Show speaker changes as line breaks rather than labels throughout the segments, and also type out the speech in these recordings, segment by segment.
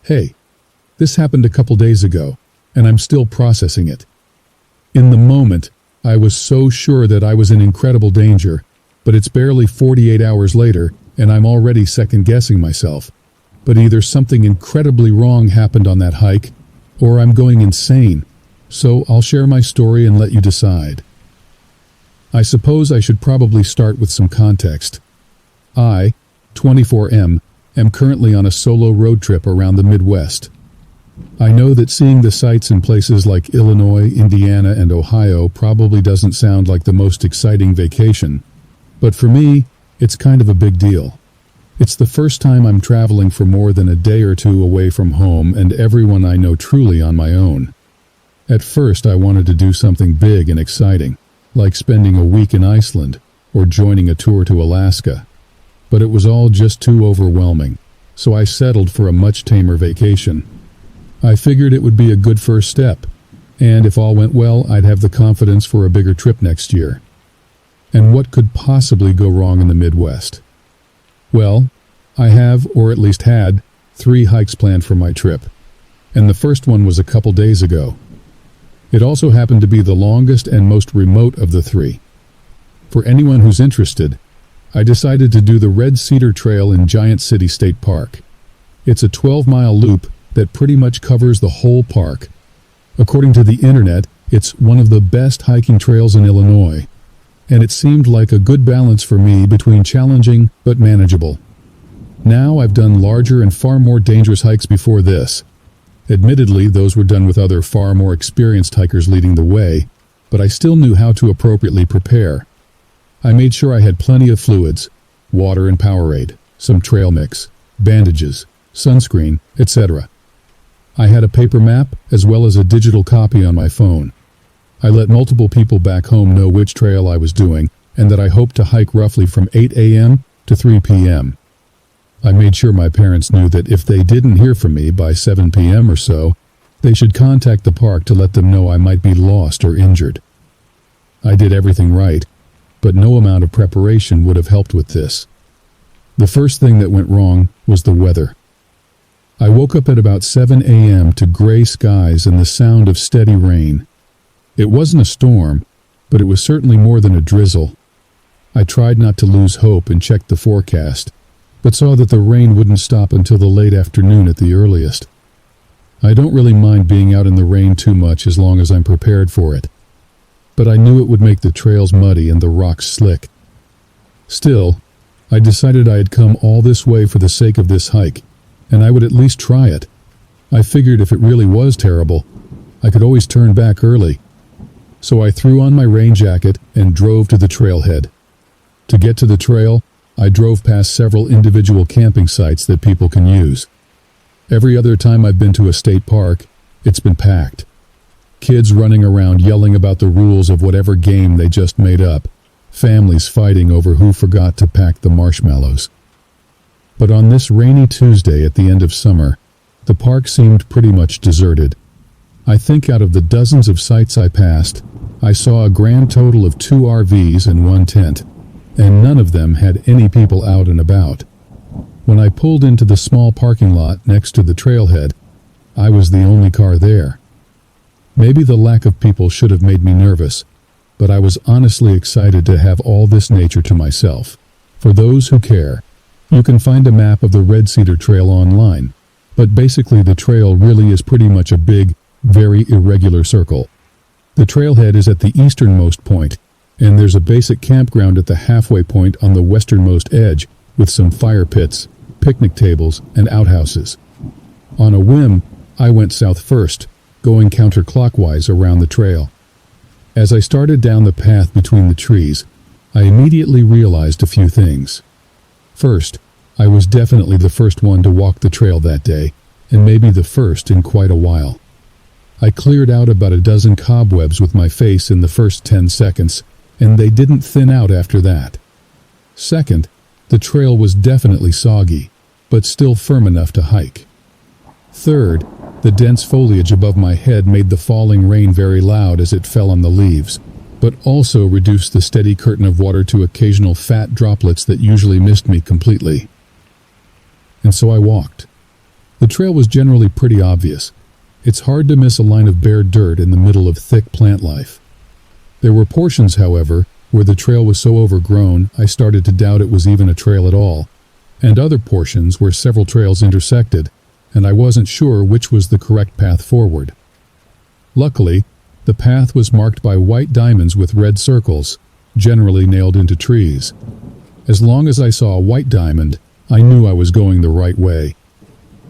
Hey, this happened a couple days ago, and I'm still processing it. In the moment, I was so sure that I was in incredible danger, but it's barely 48 hours later, and I'm already second-guessing myself. But either something incredibly wrong happened on that hike, or I'm going insane. So I'll share my story and let you decide. I suppose I should probably start with some context. I, 24M, am currently on a solo road trip around the Midwest. I know that seeing the sights in places like Illinois, Indiana, and Ohio probably doesn't sound like the most exciting vacation, but for me, it's kind of a big deal. It's the first time I'm traveling for more than a day or two away from home and everyone I know truly on my own. At first, I wanted to do something big and exciting, like spending a week in Iceland or joining a tour to Alaska. But it was all just too overwhelming, so I settled for a much tamer vacation. I figured it would be a good first step, and if all went well, I'd have the confidence for a bigger trip next year. And what could possibly go wrong in the Midwest? Well, I have, or at least had, 3 hikes planned for my trip, and the first one was a couple days ago. It also happened to be the longest and most remote of the 3. For anyone who's interested, I decided to do the Red Cedar Trail in Giant City State Park. It's a 12-mile loop that pretty much covers the whole park. According to the internet, it's one of the best hiking trails in Illinois, and it seemed like a good balance for me between challenging but manageable. Now I've done larger and far more dangerous hikes before this. Admittedly, those were done with other far more experienced hikers leading the way, but I still knew how to appropriately prepare. I made sure I had plenty of fluids, water and Powerade, some trail mix, bandages, sunscreen, etc. I had a paper map as well as a digital copy on my phone. I let multiple people back home know which trail I was doing and that I hoped to hike roughly from 8 a.m. to 3 p.m. I made sure my parents knew that if they didn't hear from me by 7 p.m. or so, they should contact the park to let them know I might be lost or injured. I did everything right, but no amount of preparation would have helped with this. The first thing that went wrong was the weather. I woke up at about 7 a.m. to gray skies and the sound of steady rain. It wasn't a storm, but it was certainly more than a drizzle. I tried not to lose hope and checked the forecast, but saw that the rain wouldn't stop until the late afternoon at the earliest. I don't really mind being out in the rain too much as long as I'm prepared for it, but I knew it would make the trails muddy and the rocks slick. Still, I decided I had come all this way for the sake of this hike, and I would at least try it. I figured if it really was terrible, I could always turn back early. So I threw on my rain jacket and drove to the trailhead. To get to the trail, I drove past several individual camping sites that people can use. Every other time I've been to a state park, it's been packed. Kids running around yelling about the rules of whatever game they just made up. Families fighting over who forgot to pack the marshmallows. But on this rainy Tuesday at the end of summer, the park seemed pretty much deserted. I think out of the dozens of sites I passed, I saw a grand total of 2 RVs and 1 tent, and none of them had any people out and about. When I pulled into the small parking lot next to the trailhead, I was the only car there. Maybe the lack of people should have made me nervous, but I was honestly excited to have all this nature to myself. For those who care, you can find a map of the Red Cedar Trail online, but basically the trail really is pretty much a big, very irregular circle. The trailhead is at the easternmost point, and there's a basic campground at the halfway point on the westernmost edge with some fire pits, picnic tables, and outhouses. On a whim, I went south first, going counterclockwise around the trail. As I started down the path between the trees, I immediately realized a few things. First, I was definitely the first one to walk the trail that day, and maybe the first in quite a while. I cleared out about a dozen cobwebs with my face in the first 10 seconds, and they didn't thin out after that. Second, the trail was definitely soggy, but still firm enough to hike. Third, the dense foliage above my head made the falling rain very loud as it fell on the leaves, but also reduced the steady curtain of water to occasional fat droplets that usually missed me completely. And so I walked. The trail was generally pretty obvious. It's hard to miss a line of bare dirt in the middle of thick plant life. There were portions, however, where the trail was so overgrown I started to doubt it was even a trail at all, and other portions where several trails intersected, and I wasn't sure which was the correct path forward. Luckily, the path was marked by white diamonds with red circles, generally nailed into trees. As long as I saw a white diamond, I knew I was going the right way.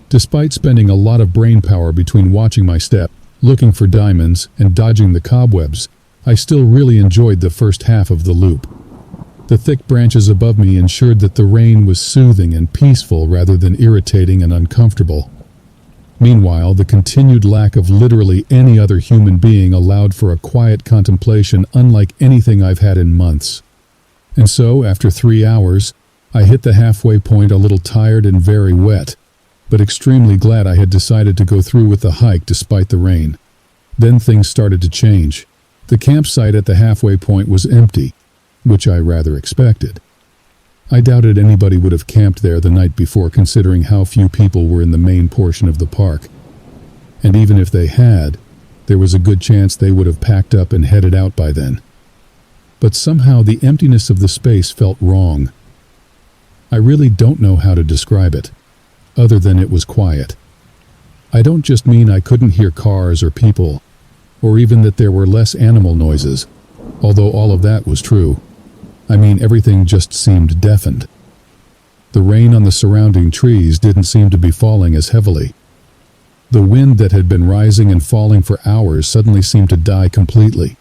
Despite spending a lot of brain power between watching my step, looking for diamonds, and dodging the cobwebs, I still really enjoyed the first half of the loop. The thick branches above me ensured that the rain was soothing and peaceful rather than irritating and uncomfortable. Meanwhile, the continued lack of literally any other human being allowed for a quiet contemplation unlike anything I've had in months. And so, after 3 hours, I hit the halfway point a little tired and very wet, but extremely glad I had decided to go through with the hike despite the rain. Then things started to change. The campsite at the halfway point was empty, which I rather expected. I doubted anybody would have camped there the night before considering how few people were in the main portion of the park. And even if they had, there was a good chance they would have packed up and headed out by then. But somehow the emptiness of the space felt wrong. I really don't know how to describe it, other than it was quiet. I don't just mean I couldn't hear cars or people, or even that there were less animal noises, although all of that was true. I mean, everything just seemed deafened. The rain on the surrounding trees didn't seem to be falling as heavily. The wind that had been rising and falling for hours suddenly seemed to die completely.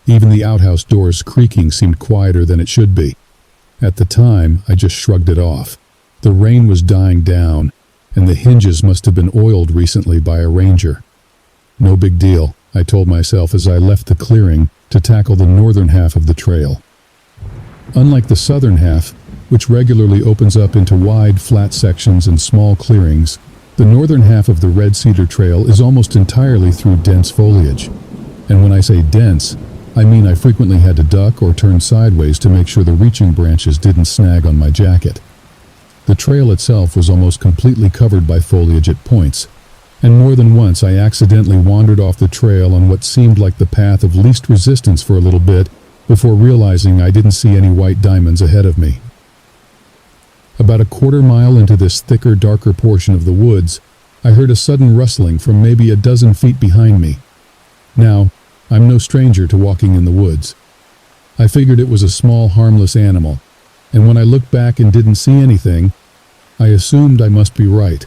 Even the outhouse doors creaking seemed quieter than it should be. At the time, I just shrugged it off. The rain was dying down, and the hinges must have been oiled recently by a ranger. No big deal, I told myself as I left the clearing to tackle the northern half of the trail. Unlike the southern half, which regularly opens up into wide, flat sections and small clearings, the northern half of the Red Cedar Trail is almost entirely through dense foliage. And when I say dense, I mean I frequently had to duck or turn sideways to make sure the reaching branches didn't snag on my jacket. The trail itself was almost completely covered by foliage at points, and more than once I accidentally wandered off the trail on what seemed like the path of least resistance for a little bit before realizing I didn't see any white diamonds ahead of me. About a quarter mile into this thicker, darker portion of the woods, I heard a sudden rustling from maybe a dozen feet behind me. Now, I'm no stranger to walking in the woods. I figured it was a small, harmless animal, and when I looked back and didn't see anything, I assumed I must be right.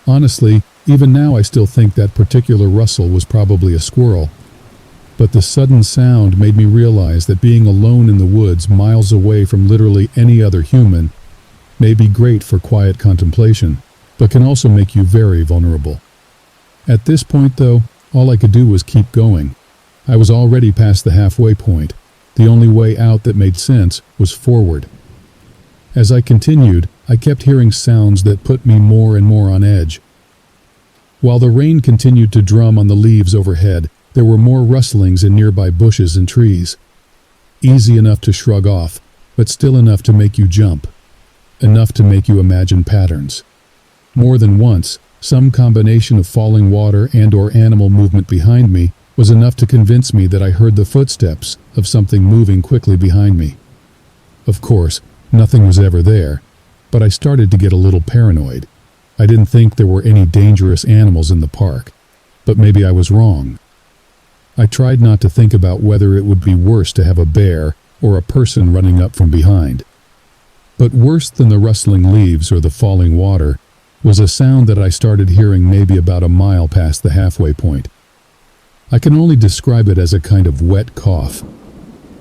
Honestly, even now I still think that particular rustle was probably a squirrel. But the sudden sound made me realize that being alone in the woods miles away from literally any other human may be great for quiet contemplation, but can also make you very vulnerable. At this point, though, all I could do was keep going. I was already past the halfway point. The only way out that made sense was forward. As I continued, I kept hearing sounds that put me more and more on edge. While the rain continued to drum on the leaves overhead, there were more rustlings in nearby bushes and trees. Easy enough to shrug off, but still enough to make you jump. Enough to make you imagine patterns. More than once, some combination of falling water and/or animal movement behind me was enough to convince me that I heard the footsteps of something moving quickly behind me. Of course, nothing was ever there, but I started to get a little paranoid. I didn't think there were any dangerous animals in the park, but maybe I was wrong. I tried not to think about whether it would be worse to have a bear or a person running up from behind. But worse than the rustling leaves or the falling water was a sound that I started hearing maybe about a mile past the halfway point. I can only describe it as a kind of wet cough.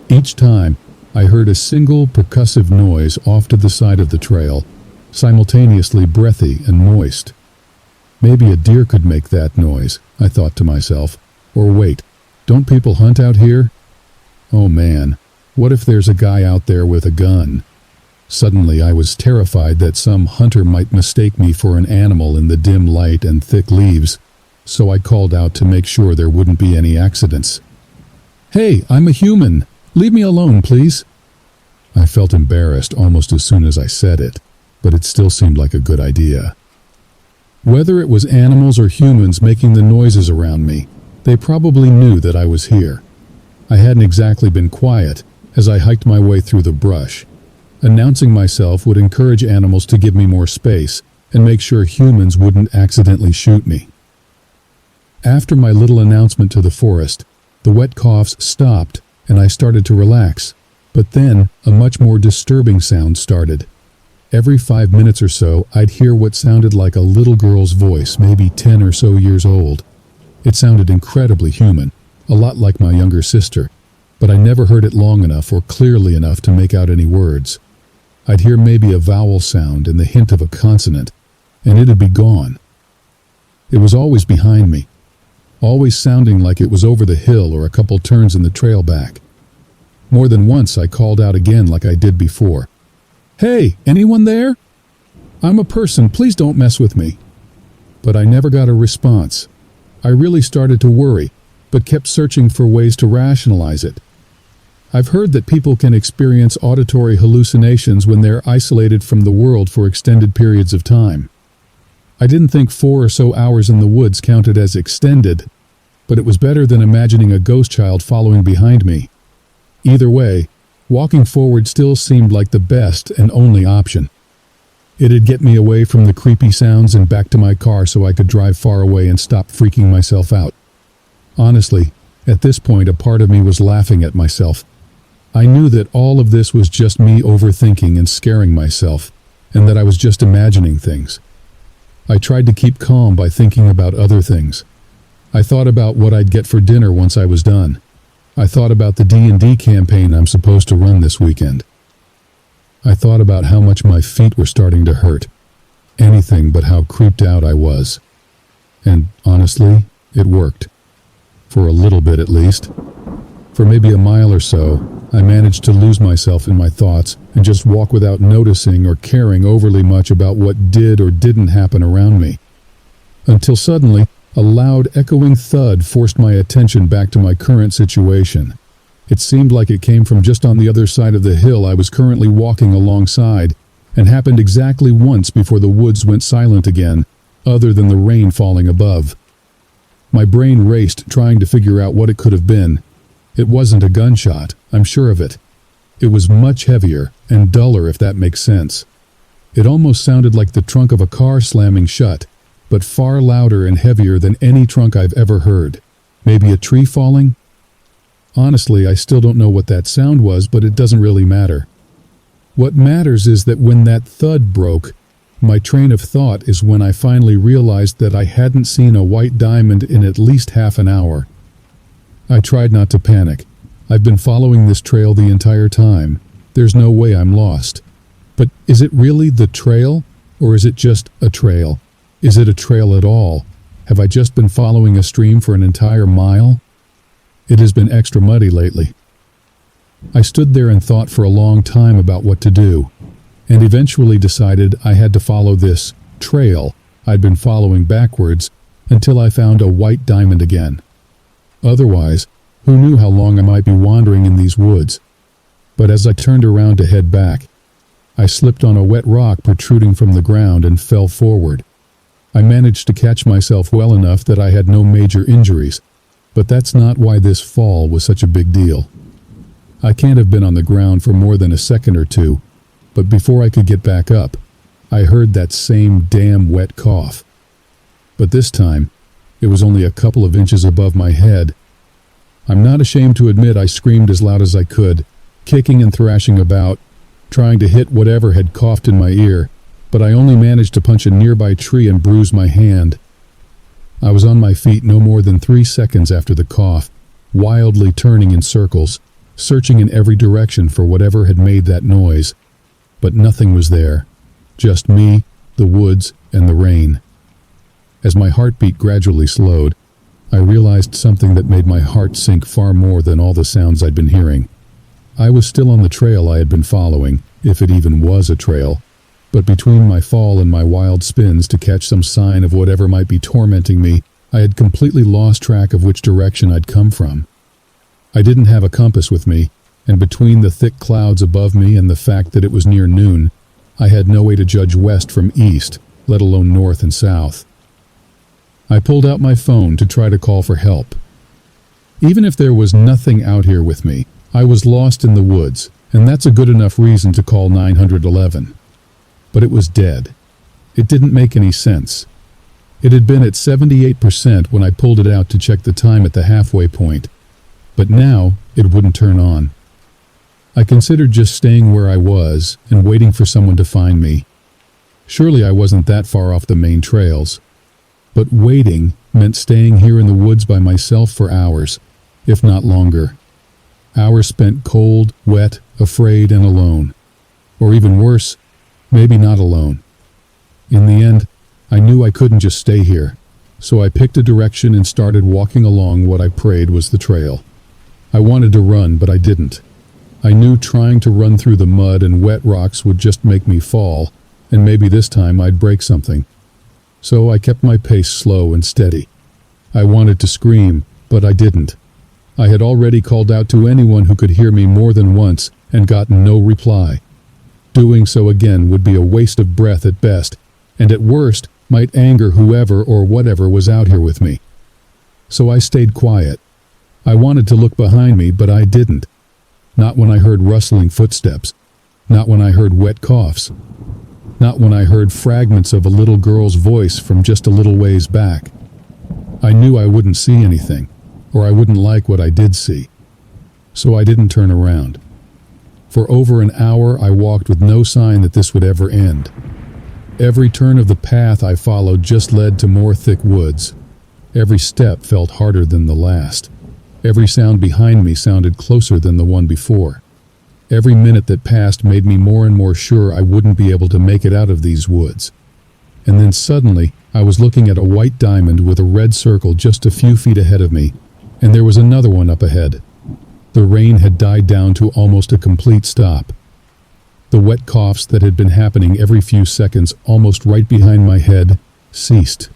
Each time, I heard a single percussive noise off to the side of the trail, simultaneously breathy and moist. Maybe a deer could make that noise, I thought to myself. Or wait, don't people hunt out here? Oh man, what if there's a guy out there with a gun? Suddenly I was terrified that some hunter might mistake me for an animal in the dim light and thick leaves, so I called out to make sure there wouldn't be any accidents. "Hey, I'm a human! Leave me alone, please!" I felt embarrassed almost as soon as I said it, but it still seemed like a good idea. Whether it was animals or humans making the noises around me, they probably knew that I was here. I hadn't exactly been quiet as I hiked my way through the brush. Announcing myself would encourage animals to give me more space and make sure humans wouldn't accidentally shoot me. After my little announcement to the forest, the wet coughs stopped and I started to relax. But then a much more disturbing sound started. Every 5 minutes or so, I'd hear what sounded like a little girl's voice, maybe 10 or so years old. It sounded incredibly human, a lot like my younger sister, but I never heard it long enough or clearly enough to make out any words. I'd hear maybe a vowel sound and the hint of a consonant, and it'd be gone. It was always behind me, always sounding like it was over the hill or a couple turns in the trail back. More than once I called out again like I did before. "Hey, anyone there? I'm a person, please don't mess with me." But I never got a response. I really started to worry, but kept searching for ways to rationalize it. I've heard that people can experience auditory hallucinations when they're isolated from the world for extended periods of time. I didn't think 4 or so hours in the woods counted as extended, but it was better than imagining a ghost child following behind me. Either way, walking forward still seemed like the best and only option. It'd get me away from the creepy sounds and back to my car so I could drive far away and stop freaking myself out. Honestly, at this point a part of me was laughing at myself. I knew that all of this was just me overthinking and scaring myself, and that I was just imagining things. I tried to keep calm by thinking about other things. I thought about what I'd get for dinner once I was done. I thought about the D&D campaign I'm supposed to run this weekend. I thought about how much my feet were starting to hurt. Anything but how creeped out I was. And honestly, it worked. For a little bit at least. For maybe a mile or so, I managed to lose myself in my thoughts and just walk without noticing or caring overly much about what did or didn't happen around me. Until suddenly, a loud, echoing thud forced my attention back to my current situation. It seemed like it came from just on the other side of the hill I was currently walking alongside, and happened exactly once before the woods went silent again, other than the rain falling above. My brain raced, trying to figure out what it could have been. It wasn't a gunshot, I'm sure of it. It was much heavier, and duller if that makes sense. It almost sounded like the trunk of a car slamming shut, but far louder and heavier than any trunk I've ever heard. Maybe a tree falling? Honestly, I still don't know what that sound was, but it doesn't really matter. What matters is that when that thud broke, my train of thought is when I finally realized that I hadn't seen a white diamond in at least half an hour. I tried not to panic. I've been following this trail the entire time. There's no way I'm lost. But is it really the trail, or is it just a trail? Is it a trail at all? Have I just been following a stream for an entire mile? It has been extra muddy lately. I stood there and thought for a long time about what to do, and eventually decided I had to follow this trail I'd been following backwards until I found a white diamond again. Otherwise, who knew how long I might be wandering in these woods? But as I turned around to head back, I slipped on a wet rock protruding from the ground and fell forward. I managed to catch myself well enough that I had no major injuries, but that's not why this fall was such a big deal. I can't have been on the ground for more than a second or two, but before I could get back up, I heard that same damn wet cough. But this time, it was only a couple of inches above my head. I'm not ashamed to admit I screamed as loud as I could, kicking and thrashing about, trying to hit whatever had coughed in my ear, but I only managed to punch a nearby tree and bruise my hand. I was on my feet no more than 3 seconds after the cough, wildly turning in circles, searching in every direction for whatever had made that noise. But nothing was there. Just me, the woods, and the rain. As my heartbeat gradually slowed, I realized something that made my heart sink far more than all the sounds I'd been hearing. I was still on the trail I had been following, if it even was a trail, but between my fall and my wild spins to catch some sign of whatever might be tormenting me, I had completely lost track of which direction I'd come from. I didn't have a compass with me, and between the thick clouds above me and the fact that it was near noon, I had no way to judge west from east, let alone north and south. I pulled out my phone to try to call for help. Even if there was nothing out here with me, I was lost in the woods, and that's a good enough reason to call 911. But it was dead. It didn't make any sense. It had been at 78% when I pulled it out to check the time at the halfway point, but now it wouldn't turn on. I considered just staying where I was and waiting for someone to find me. Surely I wasn't that far off the main trails. But waiting meant staying here in the woods by myself for hours, if not longer. Hours spent cold, wet, afraid, and alone. Or even worse, maybe not alone. In the end, I knew I couldn't just stay here, so I picked a direction and started walking along what I prayed was the trail. I wanted to run, but I didn't. I knew trying to run through the mud and wet rocks would just make me fall, and maybe this time I'd break something. So I kept my pace slow and steady. I wanted to scream, but I didn't. I had already called out to anyone who could hear me more than once and gotten no reply. Doing so again would be a waste of breath at best, and at worst might anger whoever or whatever was out here with me. So I stayed quiet. I wanted to look behind me, but I didn't. Not when I heard rustling footsteps. Not when I heard wet coughs. Not when I heard fragments of a little girl's voice from just a little ways back. I knew I wouldn't see anything, or I wouldn't like what I did see. So I didn't turn around. For over an hour I walked with no sign that this would ever end. Every turn of the path I followed just led to more thick woods. Every step felt harder than the last. Every sound behind me sounded closer than the one before. Every minute that passed made me more and more sure I wouldn't be able to make it out of these woods. And then suddenly, I was looking at a white diamond with a red circle just a few feet ahead of me, and there was another one up ahead. The rain had died down to almost a complete stop. The wet coughs that had been happening every few seconds almost right behind my head ceased.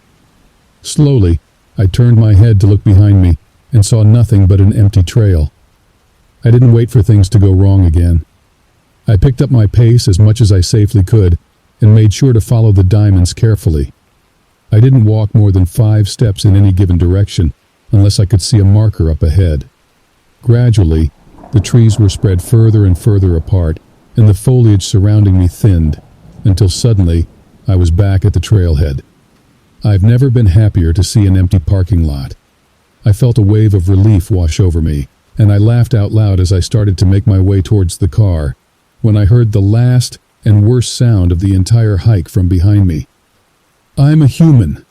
Slowly, I turned my head to look behind me and saw nothing but an empty trail. I didn't wait for things to go wrong again. I picked up my pace as much as I safely could and made sure to follow the diamonds carefully. I didn't walk more than 5 steps in any given direction unless I could see a marker up ahead. Gradually, the trees were spread further and further apart, and the foliage surrounding me thinned, until suddenly I was back at the trailhead. I've never been happier to see an empty parking lot. I felt a wave of relief wash over me, and I laughed out loud as I started to make my way towards the car, when I heard the last and worst sound of the entire hike from behind me. "I'm a human."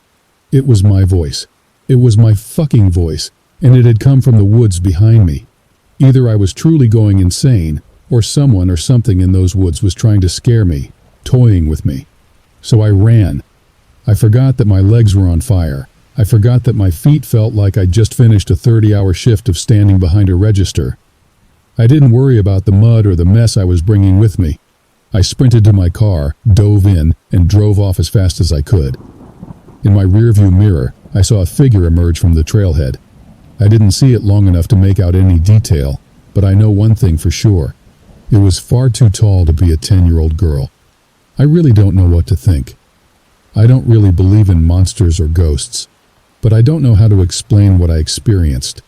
It was my voice. It was my fucking voice, and it had come from the woods behind me. Either I was truly going insane, or someone or something in those woods was trying to scare me, toying with me. So I ran. I forgot that my legs were on fire. I forgot that my feet felt like I'd just finished a 30-hour shift of standing behind a register. I didn't worry about the mud or the mess I was bringing with me. I sprinted to my car, dove in, and drove off as fast as I could. In my rearview mirror, I saw a figure emerge from the trailhead. I didn't see it long enough to make out any detail, but I know one thing for sure. It was far too tall to be a 10-year-old girl. I really don't know what to think. I don't really believe in monsters or ghosts, but I don't know how to explain what I experienced.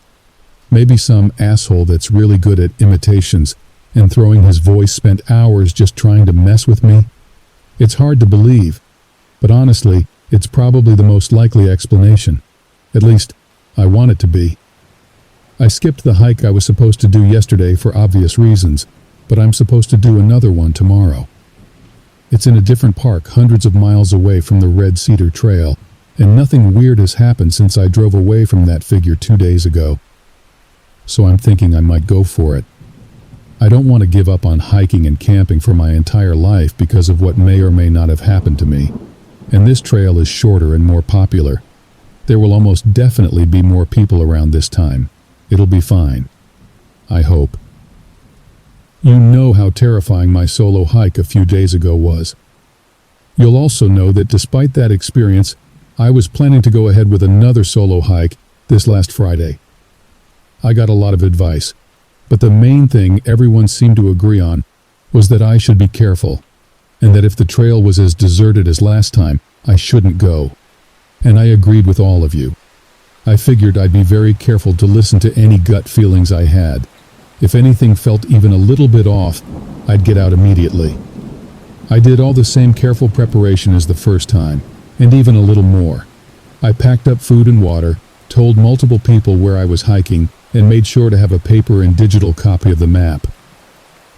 Maybe some asshole that's really good at imitations and throwing his voice spent hours just trying to mess with me. It's hard to believe, but honestly, it's probably the most likely explanation. At least, I want it to be. I skipped the hike I was supposed to do yesterday for obvious reasons, but I'm supposed to do another one tomorrow. It's in a different park hundreds of miles away from the Red Cedar Trail, and nothing weird has happened since I drove away from that figure 2 days ago. So I'm thinking I might go for it. I don't want to give up on hiking and camping for my entire life because of what may or may not have happened to me. And this trail is shorter and more popular. There will almost definitely be more people around this time. It'll be fine. I hope. You know how terrifying my solo hike a few days ago was. You'll also know that despite that experience, I was planning to go ahead with another solo hike this last Friday. I got a lot of advice, but the main thing everyone seemed to agree on was that I should be careful, and that if the trail was as deserted as last time, I shouldn't go. and I agreed with all of you. I figured I'd be very careful to listen to any gut feelings I had. If anything felt even a little bit off, I'd get out immediately. I did all the same careful preparation as the first time, and even a little more. I packed up food and water, told multiple people where I was hiking, and made sure to have a paper and digital copy of the map.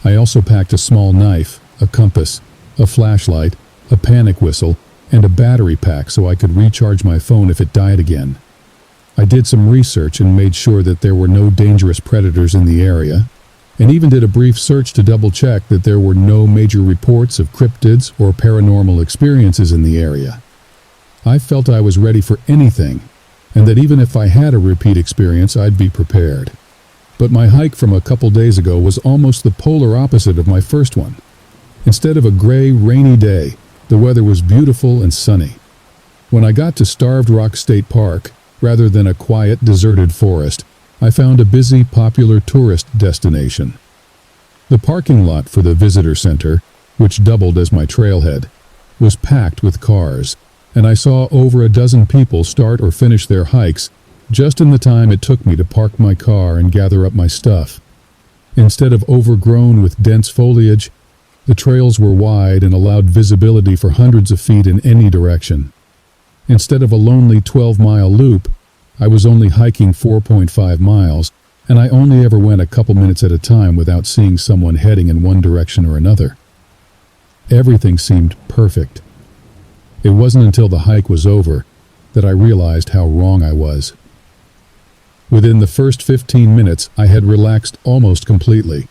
I also packed a small knife, a compass, a flashlight, a panic whistle, and a battery pack so I could recharge my phone if it died again. I did some research and made sure that there were no dangerous predators in the area, and even did a brief search to double-check that there were no major reports of cryptids or paranormal experiences in the area. I felt I was ready for anything, and that even if I had a repeat experience, I'd be prepared. But my hike from a couple days ago was almost the polar opposite of my first one. Instead of a gray, rainy day, the weather was beautiful and sunny. When I got to Starved Rock State Park, rather than a quiet, deserted forest, I found a busy, popular tourist destination. The parking lot for the visitor center, which doubled as my trailhead, was packed with cars, and I saw over a dozen people start or finish their hikes just in the time it took me to park my car and gather up my stuff. Instead of overgrown with dense foliage, the trails were wide and allowed visibility for hundreds of feet in any direction. Instead of a lonely 12-mile loop, I was only hiking 4.5 miles, and I only ever went a couple minutes at a time without seeing someone heading in one direction or another. Everything seemed perfect. It wasn't until the hike was over that I realized how wrong I was. Within the first 15 minutes, I had relaxed almost completely.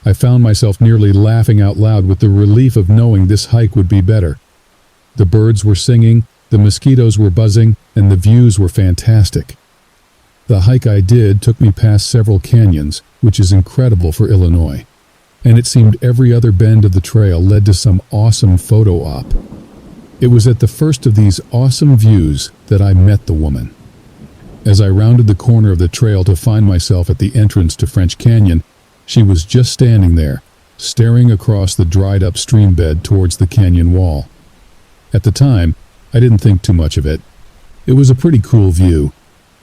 I found myself nearly laughing out loud with the relief of knowing this hike would be better. The birds were singing, the mosquitoes were buzzing, and the views were fantastic. The hike I did took me past several canyons, which is incredible for Illinois, and it seemed every other bend of the trail led to some awesome photo op. It was at the first of these awesome views that I met the woman. As I rounded the corner of the trail to find myself at the entrance to French Canyon, she was just standing there, staring across the dried-up stream bed towards the canyon wall. At the time, I didn't think too much of it. It was a pretty cool view,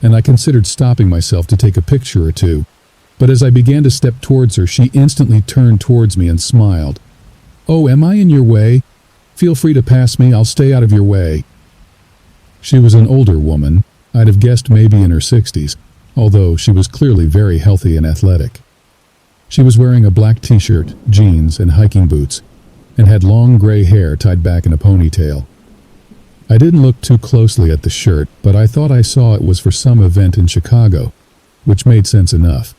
and I considered stopping myself to take a picture or two. But as I began to step towards her, she instantly turned towards me and smiled. "Oh, am I in your way? Feel free to pass me, I'll stay out of your way." She was an older woman. I'd have guessed maybe in her 60s, although she was clearly very healthy and athletic. She was wearing a black t-shirt, jeans, and hiking boots, and had long gray hair tied back in a ponytail. I didn't look too closely at the shirt, but I thought I saw it was for some event in Chicago, which made sense enough.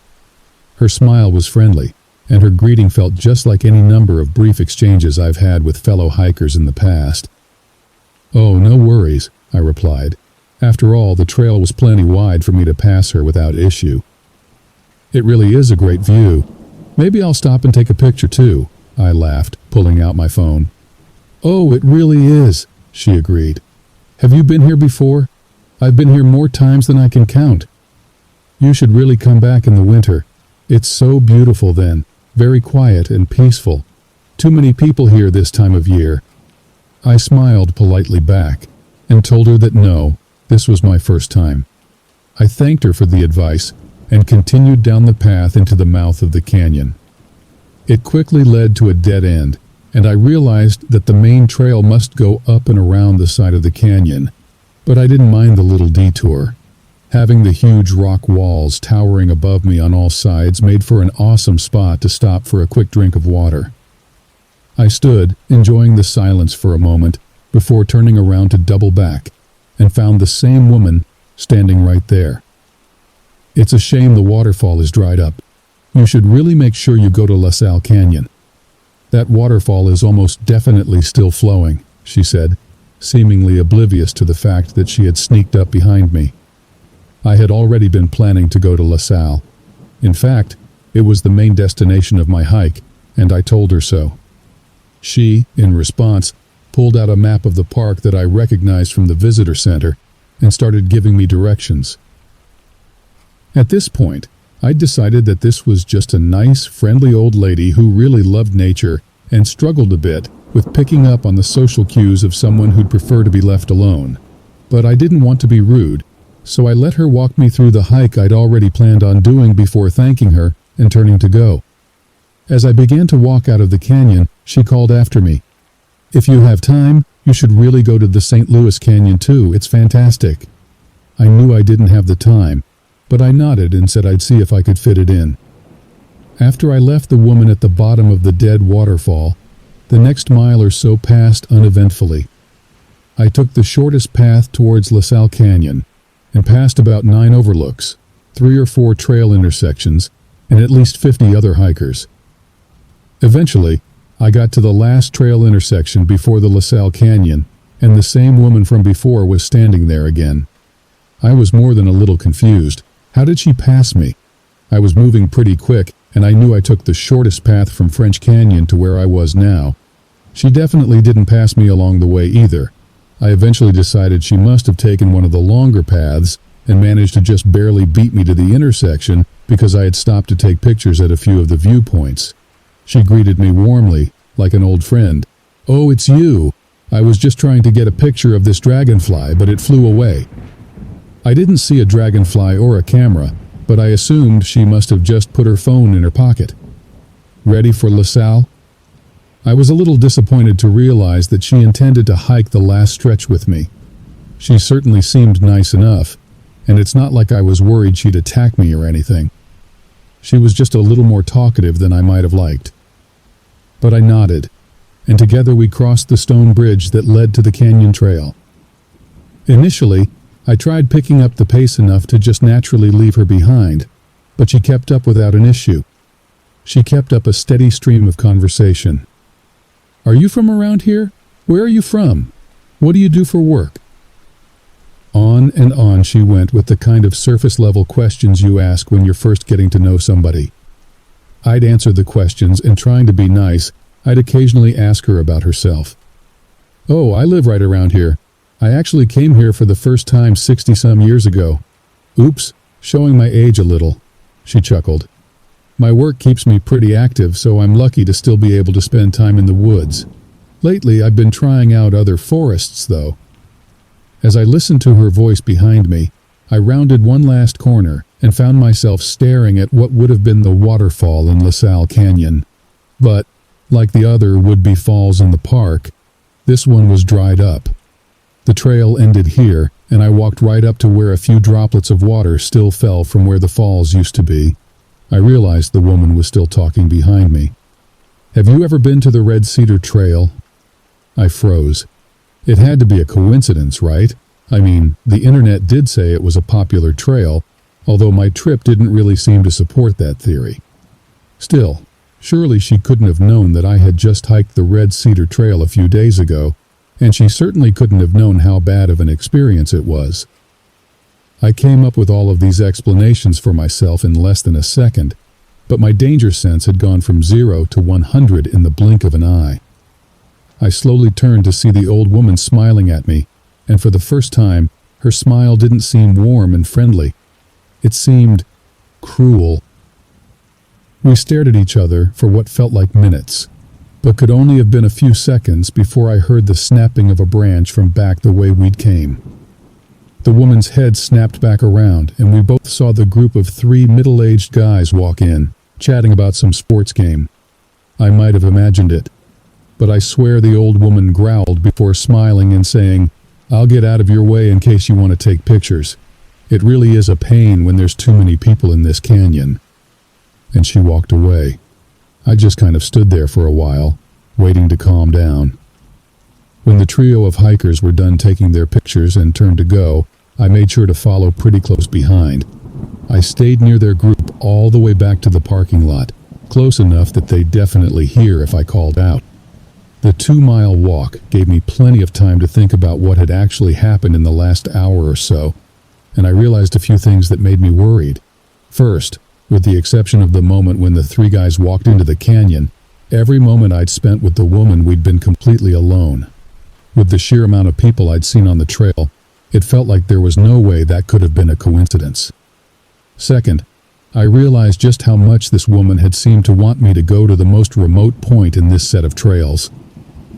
Her smile was friendly, and her greeting felt just like any number of brief exchanges I've had with fellow hikers in the past. "Oh, no worries," I replied. After all, the trail was plenty wide for me to pass her without issue. "It really is a great view. Maybe I'll stop and take a picture too," I laughed, pulling out my phone. "Oh, it really is," she agreed. "Have you been here before? I've been here more times than I can count. You should really come back in the winter. It's so beautiful then, very quiet and peaceful. Too many people here this time of year." I smiled politely back and told her that no, this was my first time. I thanked her for the advice and continued down the path into the mouth of the canyon. It quickly led to a dead end, and I realized that the main trail must go up and around the side of the canyon, but I didn't mind the little detour. Having the huge rock walls towering above me on all sides made for an awesome spot to stop for a quick drink of water. I stood, enjoying the silence for a moment, before turning around to double back, and found the same woman standing right there. "It's a shame the waterfall is dried up. You should really make sure you go to La Salle Canyon. That waterfall is almost definitely still flowing," she said, seemingly oblivious to the fact that she had sneaked up behind me. I had already been planning to go to La Salle. In fact, it was the main destination of my hike, and I told her so. She, in response, pulled out a map of the park that I recognized from the visitor center and started giving me directions. At this point, I'd decided that this was just a nice, friendly old lady who really loved nature and struggled a bit with picking up on the social cues of someone who'd prefer to be left alone. but I didn't want to be rude, so I let her walk me through the hike I'd already planned on doing before thanking her and turning to go. As I began to walk out of the canyon, she called after me. "If you have time, you should really go to the St. Louis Canyon too. It's fantastic." I knew I didn't have the time, but I nodded and said I'd see if I could fit it in. After I left the woman at the bottom of the dead waterfall, the next mile or so passed uneventfully. I took the shortest path towards LaSalle Canyon and passed about 9 overlooks, 3 or 4 trail intersections, and at least 50 other hikers. Eventually, I got to the last trail intersection before the LaSalle Canyon, and the same woman from before was standing there again. I was more than a little confused. How did she pass me? I was moving pretty quick, and I knew I took the shortest path from French Canyon to where I was now. She definitely didn't pass me along the way either. I eventually decided she must have taken one of the longer paths and managed to just barely beat me to the intersection because I had stopped to take pictures at a few of the viewpoints. She greeted me warmly, like an old friend. "Oh, it's you. I was just trying to get a picture of this dragonfly, but it flew away." I didn't see a dragonfly or a camera, but I assumed she must have just put her phone in her pocket. "Ready for LaSalle?" I was a little disappointed to realize that she intended to hike the last stretch with me. She certainly seemed nice enough, and it's not like I was worried she'd attack me or anything. She was just a little more talkative than I might have liked. But I nodded, and together we crossed the stone bridge that led to the canyon trail. Initially, I tried picking up the pace enough to just naturally leave her behind, but she kept up without an issue. She kept up a steady stream of conversation. "Are you from around here? Where are you from? What do you do for work?" On and on she went with the kind of surface-level questions you ask when you're first getting to know somebody. I'd answer the questions, and trying to be nice, I'd occasionally ask her about herself. "Oh, I live right around here. I actually came here for the first time 60-some years ago. Oops, showing my age a little," she chuckled. "My work keeps me pretty active, so I'm lucky to still be able to spend time in the woods. Lately, I've been trying out other forests, though." As I listened to her voice behind me, I rounded one last corner and found myself staring at what would have been the waterfall in LaSalle Canyon. But, like the other would-be falls in the park, this one was dried up. The trail ended here, and I walked right up to where a few droplets of water still fell from where the falls used to be. I realized the woman was still talking behind me. "Have you ever been to the Red Cedar Trail?" I froze. It had to be a coincidence, right? I mean, the internet did say it was a popular trail, although my trip didn't really seem to support that theory. Still, surely she couldn't have known that I had just hiked the Red Cedar Trail a few days ago, and she certainly couldn't have known how bad of an experience it was. I came up with all of these explanations for myself in less than a second, but my danger sense had gone from 0 to 100 in the blink of an eye. I slowly turned to see the old woman smiling at me, and for the first time, her smile didn't seem warm and friendly. It seemed cruel. We stared at each other for what felt like minutes, but could only have been a few seconds before I heard the snapping of a branch from back the way we'd came. The woman's head snapped back around, and we both saw the group of 3 middle-aged guys walk in, chatting about some sports game. I might have imagined it, but I swear the old woman growled before smiling and saying, "I'll get out of your way in case you want to take pictures. It really is a pain when there's too many people in this canyon." And she walked away. I just kind of stood there for a while, waiting to calm down. When the trio of hikers were done taking their pictures and turned to go, I made sure to follow pretty close behind. I stayed near their group all the way back to the parking lot, close enough that they'd definitely hear if I called out. The 2-mile walk gave me plenty of time to think about what had actually happened in the last hour or so, and I realized a few things that made me worried. First, with the exception of the moment when the 3 guys walked into the canyon, every moment I'd spent with the woman we'd been completely alone. With the sheer amount of people I'd seen on the trail, it felt like there was no way that could have been a coincidence. Second, I realized just how much this woman had seemed to want me to go to the most remote point in this set of trails.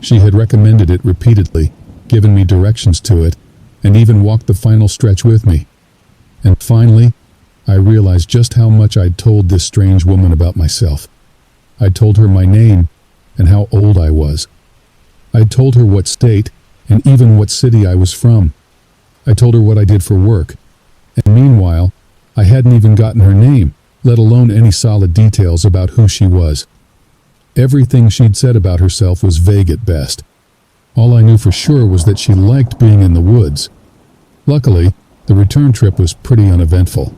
She had recommended it repeatedly, given me directions to it, and even walked the final stretch with me. And finally, I realized just how much I'd told this strange woman about myself. I'd told her my name and how old I was. I'd told her what state and even what city I was from. I told her what I did for work. And meanwhile, I hadn't even gotten her name, let alone any solid details about who she was. Everything she'd said about herself was vague at best. All I knew for sure was that she liked being in the woods. Luckily, the return trip was pretty uneventful.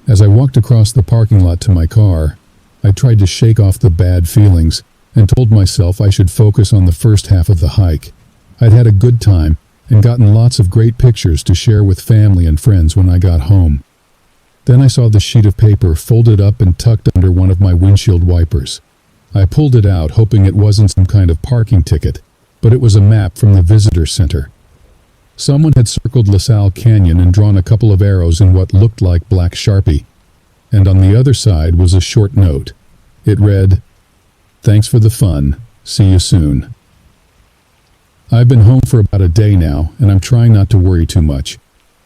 As I walked across the parking lot to my car, I tried to shake off the bad feelings and told myself I should focus on the first half of the hike. I'd had a good time and gotten lots of great pictures to share with family and friends when I got home. Then I saw the sheet of paper folded up and tucked under one of my windshield wipers. I pulled it out, hoping it wasn't some kind of parking ticket, but it was a map from the visitor center. Someone had circled LaSalle Canyon and drawn a couple of arrows in what looked like black Sharpie. And on the other side was a short note. It read, "Thanks for the fun. See you soon." I've been home for about a day now, and I'm trying not to worry too much.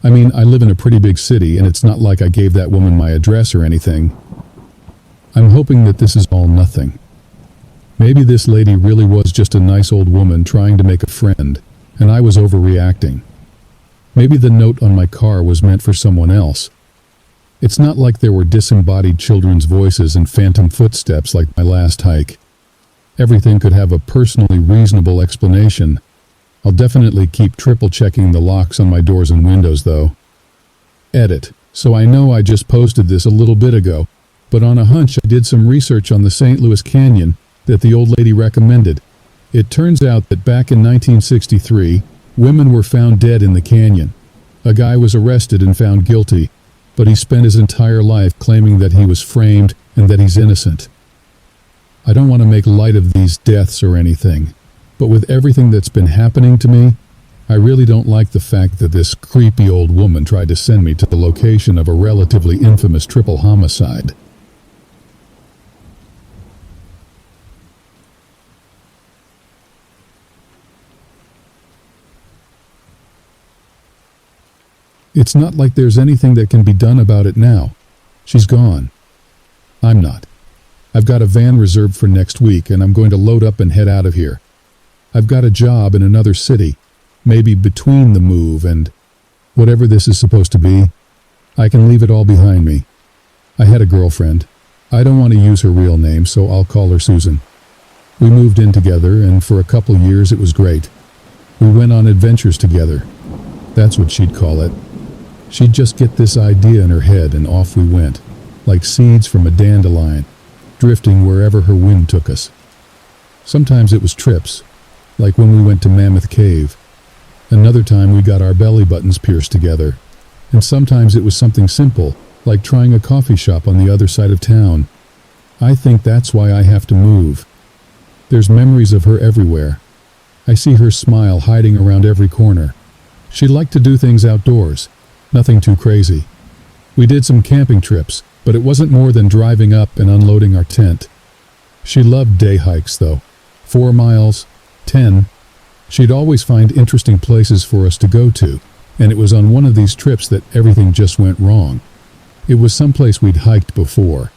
I mean, I live in a pretty big city, and it's not like I gave that woman my address or anything. I'm hoping that this is all nothing. Maybe this lady really was just a nice old woman trying to make a friend, and I was overreacting. Maybe the note on my car was meant for someone else. It's not like there were disembodied children's voices and phantom footsteps like my last hike. Everything could have a personally reasonable explanation. I'll definitely keep triple-checking the locks on my doors and windows, though. Edit. So I know I just posted this a little bit ago, but on a hunch I did some research on the St. Louis Canyon that the old lady recommended. It turns out that back in 1963, women were found dead in the canyon. A guy was arrested and found guilty, but he spent his entire life claiming that he was framed and that he's innocent. I don't want to make light of these deaths or anything, but with everything that's been happening to me, I really don't like the fact that this creepy old woman tried to send me to the location of a relatively infamous triple homicide. It's not like there's anything that can be done about it now. She's gone. I'm not. I've got a van reserved for next week, and I'm going to load up and head out of here. I've got a job in another city, maybe between the move and whatever this is supposed to be. I can leave it all behind me. I had a girlfriend. I don't want to use her real name, so I'll call her Susan. We moved in together, and for a couple years it was great. We went on adventures together. That's what she'd call it. She'd just get this idea in her head, and off we went, like seeds from a dandelion, drifting wherever her wind took us. Sometimes it was trips, like when we went to Mammoth Cave. Another time we got our belly buttons pierced together. And sometimes it was something simple, like trying a coffee shop on the other side of town. I think that's why I have to move. There's memories of her everywhere. I see her smile hiding around every corner. She liked to do things outdoors. Nothing too crazy. We did some camping trips, but it wasn't more than driving up and unloading our tent. She loved day hikes, though. 4 miles, 10. She'd always find interesting places for us to go to, and it was on one of these trips that everything just went wrong. It was someplace we'd hiked before.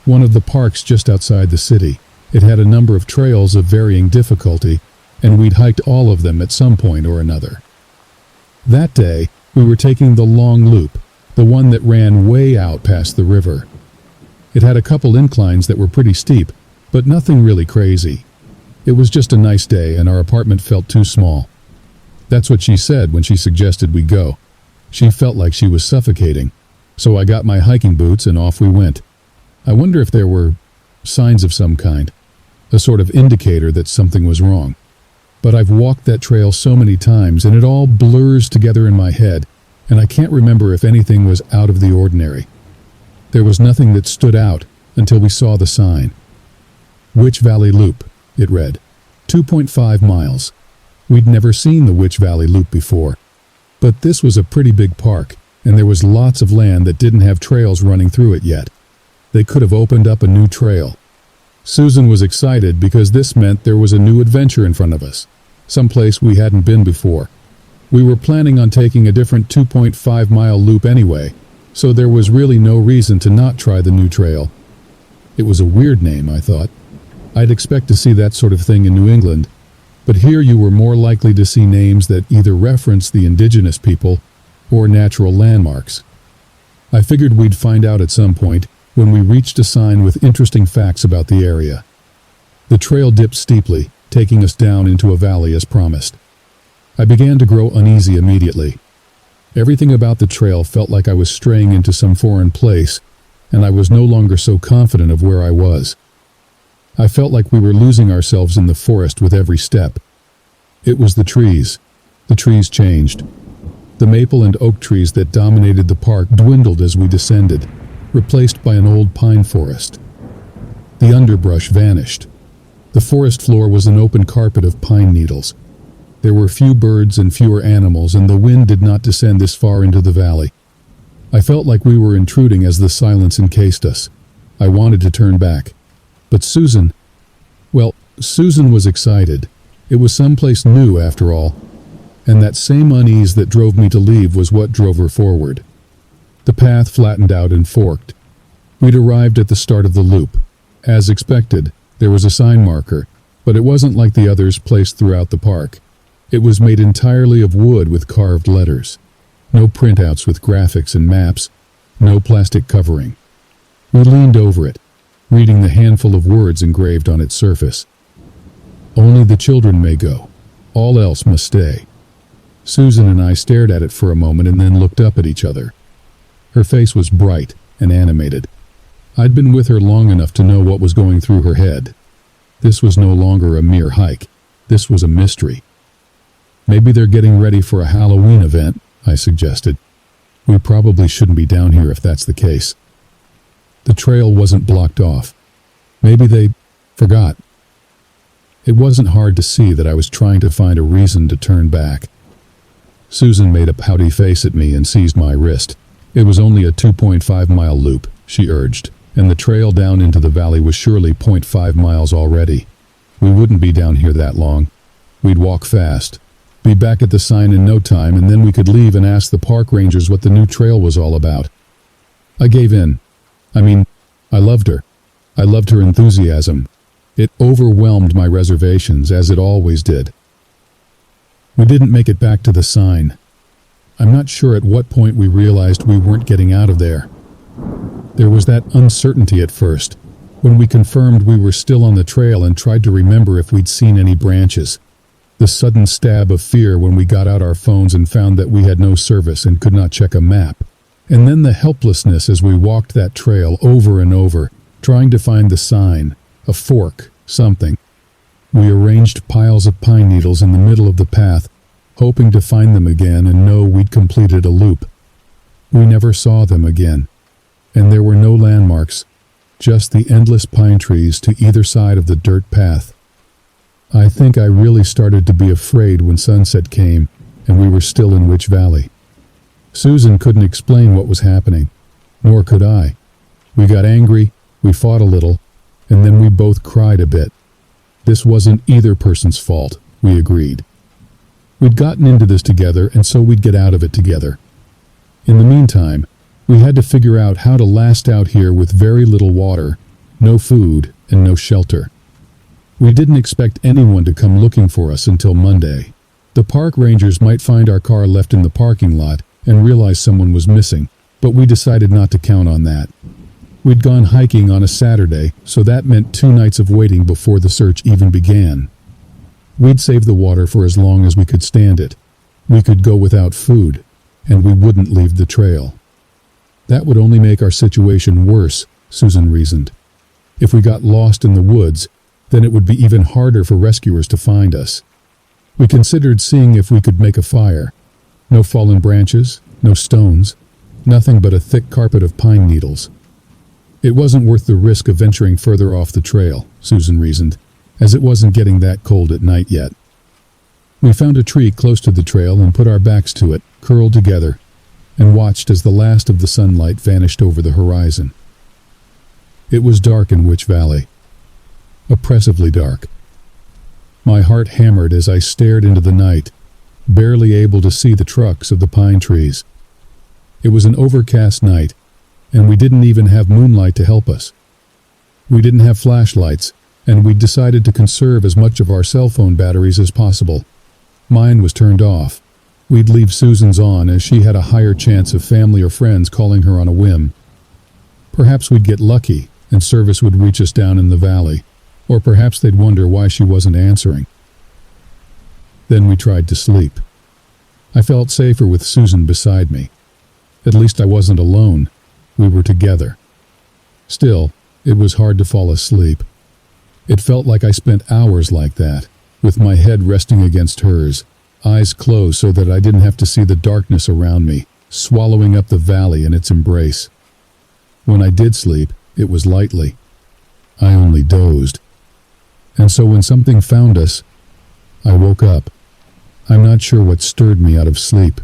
One of the parks just outside the city. It had a number of trails of varying difficulty, and we'd hiked all of them at some point or another. That day, we were taking the long loop, the one that ran way out past the river. It had a couple inclines that were pretty steep, but nothing really crazy. It was just a nice day, and our apartment felt too small. That's what she said when she suggested we go. She felt like she was suffocating, so I got my hiking boots and off we went. I wonder if there were signs of some kind, a sort of indicator that something was wrong. But I've walked that trail so many times, and it all blurs together in my head, and I can't remember if anything was out of the ordinary. There was nothing that stood out until we saw the sign. Witch Valley Loop, it read. 2.5 miles. We'd never seen the Witch Valley Loop before. But this was a pretty big park, and there was lots of land that didn't have trails running through it yet. They could have opened up a new trail. Susan was excited because this meant there was a new adventure in front of us, someplace we hadn't been before. We were planning on taking a different 2.5-mile loop anyway, so there was really no reason to not try the new trail. It was a weird name, I thought. I'd expect to see that sort of thing in New England, but here you were more likely to see names that either reference the indigenous people or natural landmarks. I figured we'd find out at some point when we reached a sign with interesting facts about the area. The trail dipped steeply, taking us down into a valley as promised. I began to grow uneasy immediately. Everything about the trail felt like I was straying into some foreign place, and I was no longer so confident of where I was. I felt like we were losing ourselves in the forest with every step. It was the trees. The trees changed. The maple and oak trees that dominated the park dwindled as we descended, replaced by an old pine forest. The underbrush vanished. The forest floor was an open carpet of pine needles. There were few birds and fewer animals, and the wind did not descend this far into the valley. I felt like we were intruding as the silence encased us. I wanted to turn back. But Susan was excited. It was someplace new after all. And that same unease that drove me to leave was what drove her forward. The path flattened out and forked. We'd arrived at the start of the loop. As expected, there was a sign marker, but it wasn't like the others placed throughout the park. It was made entirely of wood with carved letters. No printouts with graphics and maps. No plastic covering. We leaned over it, reading the handful of words engraved on its surface. Only the children may go. All else must stay. Susan and I stared at it for a moment and then looked up at each other. Her face was bright and animated. I'd been with her long enough to know what was going through her head. This was no longer a mere hike. This was a mystery. Maybe they're getting ready for a Halloween event, I suggested. We probably shouldn't be down here if that's the case. The trail wasn't blocked off. Maybe they forgot. It wasn't hard to see that I was trying to find a reason to turn back. Susan made a pouty face at me and seized my wrist. It was only a 2.5-mile loop, she urged, and the trail down into the valley was surely 0.5 miles already. We wouldn't be down here that long. We'd walk fast, be back at the sign in no time, and then we could leave and ask the park rangers what the new trail was all about. I gave in. I loved her. I loved her enthusiasm. It overwhelmed my reservations, as it always did. We didn't make it back to the sign. I'm not sure at what point we realized we weren't getting out of there. There was that uncertainty at first, when we confirmed we were still on the trail and tried to remember if we'd seen any branches. The sudden stab of fear when we got out our phones and found that we had no service and could not check a map. And then the helplessness as we walked that trail over and over, trying to find the sign, a fork, something. We arranged piles of pine needles in the middle of the path, hoping to find them again and know we'd completed a loop. We never saw them again, and there were no landmarks, just the endless pine trees to either side of the dirt path. I think I really started to be afraid when sunset came and we were still in Witch Valley. Susan couldn't explain what was happening, nor could I. We got angry, we fought a little, and then we both cried a bit. This wasn't either person's fault, we agreed. We'd gotten into this together, and so we'd get out of it together. In the meantime, we had to figure out how to last out here with very little water, no food, and no shelter. We didn't expect anyone to come looking for us until Monday. The park rangers might find our car left in the parking lot and realize someone was missing, but we decided not to count on that. We'd gone hiking on a Saturday, so that meant 2 nights of waiting before the search even began. We'd save the water for as long as we could stand it. We could go without food, and we wouldn't leave the trail. That would only make our situation worse, Susan reasoned. If we got lost in the woods, then it would be even harder for rescuers to find us. We considered seeing if we could make a fire. No fallen branches, no stones, nothing but a thick carpet of pine needles. It wasn't worth the risk of venturing further off the trail, Susan reasoned, as it wasn't getting that cold at night yet. We found a tree close to the trail and put our backs to it, curled together, and watched as the last of the sunlight vanished over the horizon. It was dark in Witch Valley. Oppressively dark. My heart hammered as I stared into the night, barely able to see the trunks of the pine trees. It was an overcast night, and we didn't even have moonlight to help us. We didn't have flashlights, and we'd decided to conserve as much of our cell phone batteries as possible. Mine was turned off. We'd leave Susan's on as she had a higher chance of family or friends calling her on a whim. Perhaps we'd get lucky and service would reach us down in the valley, or perhaps they'd wonder why she wasn't answering. Then we tried to sleep. I felt safer with Susan beside me. At least I wasn't alone. We were together. Still, it was hard to fall asleep. It felt like I spent hours like that, with my head resting against hers, eyes closed so that I didn't have to see the darkness around me, swallowing up the valley in its embrace. When I did sleep, it was lightly. I only dozed. And so when something found us, I woke up. I'm not sure what stirred me out of sleep.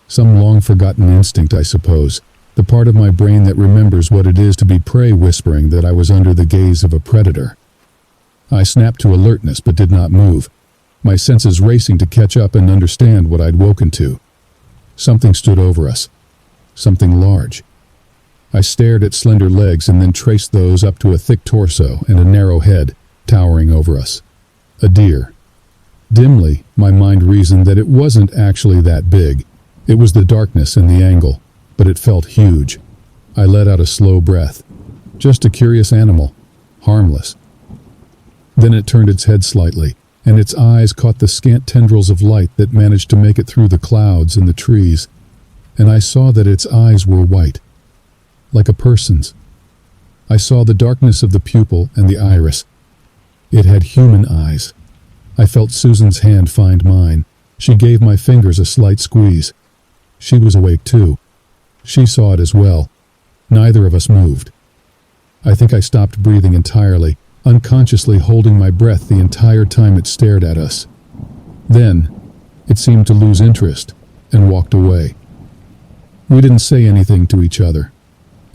Some long-forgotten instinct, I suppose. The part of my brain that remembers what it is to be prey whispering that I was under the gaze of a predator. I snapped to alertness but did not move, my senses racing to catch up and understand what I'd woken to. Something stood over us. Something large. I stared at slender legs and then traced those up to a thick torso and a narrow head towering over us. A deer. Dimly, my mind reasoned that it wasn't actually that big. It was the darkness and the angle, but it felt huge. I let out a slow breath. Just a curious animal. Harmless. Then it turned its head slightly, and its eyes caught the scant tendrils of light that managed to make it through the clouds and the trees, and I saw that its eyes were white, like a person's. I saw the darkness of the pupil and the iris. It had human eyes. I felt Susan's hand find mine. She gave my fingers a slight squeeze. She was awake too. She saw it as well. Neither of us moved. I think I stopped breathing entirely, unconsciously holding my breath the entire time it stared at us. Then, it seemed to lose interest and walked away. We didn't say anything to each other,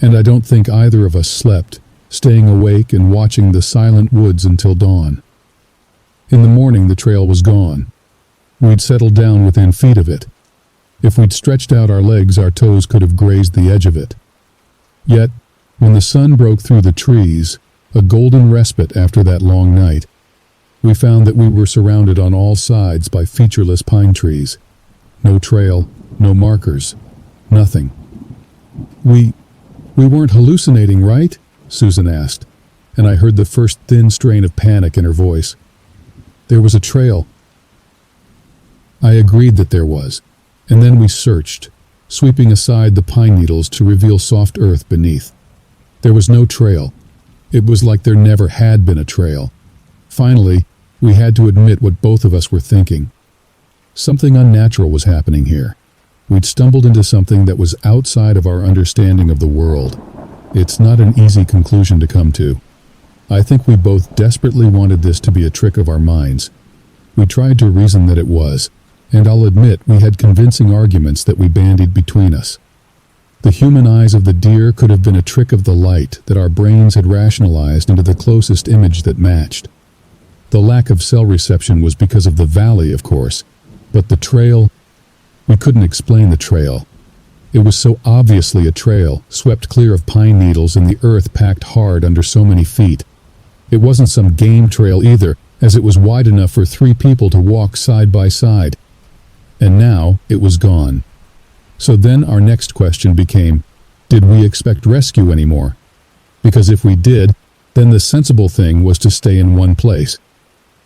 and I don't think either of us slept, staying awake and watching the silent woods until dawn. In the morning, the trail was gone. We'd settled down within feet of it. If we'd stretched out our legs, our toes could have grazed the edge of it. Yet, when the sun broke through the trees, a golden respite after that long night, we found that we were surrounded on all sides by featureless pine trees. No trail, no markers, nothing. We weren't hallucinating, right? Susan asked, and I heard the first thin strain of panic in her voice. There was a trail. I agreed that there was, and then we searched, sweeping aside the pine needles to reveal soft earth beneath. There was no trail. It was like there never had been a trail. Finally, we had to admit what both of us were thinking. Something unnatural was happening here. We'd stumbled into something that was outside of our understanding of the world. It's not an easy conclusion to come to. I think we both desperately wanted this to be a trick of our minds. We tried to reason that it was, and I'll admit we had convincing arguments that we bandied between us. The human eyes of the deer could have been a trick of the light that our brains had rationalized into the closest image that matched. The lack of cell reception was because of the valley, of course, but the trail, we couldn't explain the trail. It was so obviously a trail, swept clear of pine needles and the earth packed hard under so many feet. It wasn't some game trail either, as it was wide enough for 3 people to walk side by side. And now it was gone. So then our next question became, did we expect rescue anymore? Because if we did, then the sensible thing was to stay in one place.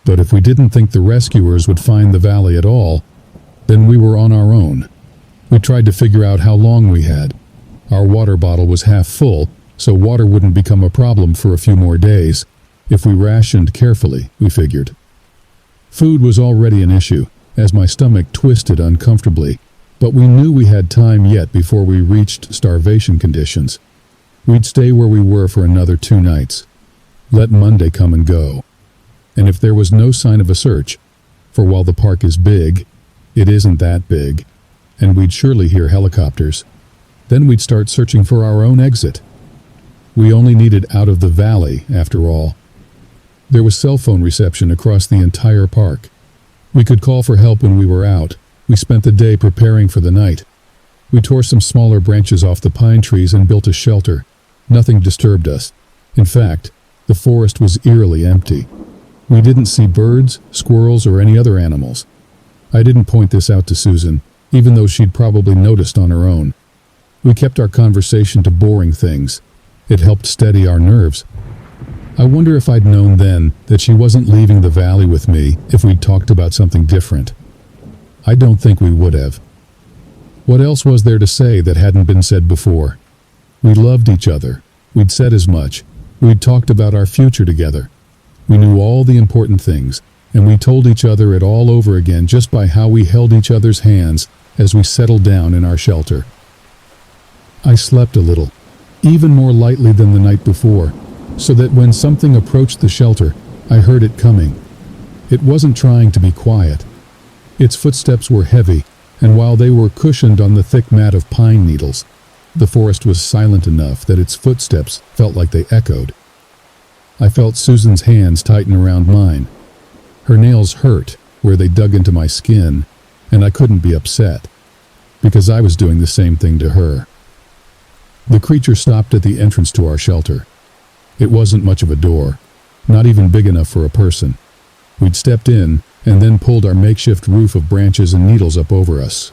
But if we didn't think the rescuers would find the valley at all, then we were on our own. We tried to figure out how long we had. Our water bottle was half full, so water wouldn't become a problem for a few more days. If we rationed carefully, we figured. Food was already an issue, as my stomach twisted uncomfortably, but we knew we had time yet before we reached starvation conditions. We'd stay where we were for another 2 nights. Let Monday come and go. And if there was no sign of a search, for while the park is big, it isn't that big, and we'd surely hear helicopters, then we'd start searching for our own exit. We only needed out of the valley, after all. There was cell phone reception across the entire park. We could call for help when we were out, We spent the day preparing for the night. We tore some smaller branches off the pine trees and built a shelter. Nothing disturbed us. In fact, the forest was eerily empty. We didn't see birds, squirrels, or any other animals. I didn't point this out to Susan, even though she'd probably noticed on her own. We kept our conversation to boring things. It helped steady our nerves. I wonder if I'd known then that she wasn't leaving the valley with me if we'd talked about something different. I don't think we would have. What else was there to say that hadn't been said before? We loved each other. We'd said as much. We'd talked about our future together. We knew all the important things, and we told each other it all over again just by how we held each other's hands as we settled down in our shelter. I slept a little, even more lightly than the night before, so that when something approached the shelter, I heard it coming. It wasn't trying to be quiet. Its footsteps were heavy, and while they were cushioned on the thick mat of pine needles, the forest was silent enough that its footsteps felt like they echoed. I felt Susan's hands tighten around mine. Her nails hurt where they dug into my skin, and I couldn't be upset, because I was doing the same thing to her. The creature stopped at the entrance to our shelter. It wasn't much of a door, not even big enough for a person. We'd stepped in and then pulled our makeshift roof of branches and needles up over us.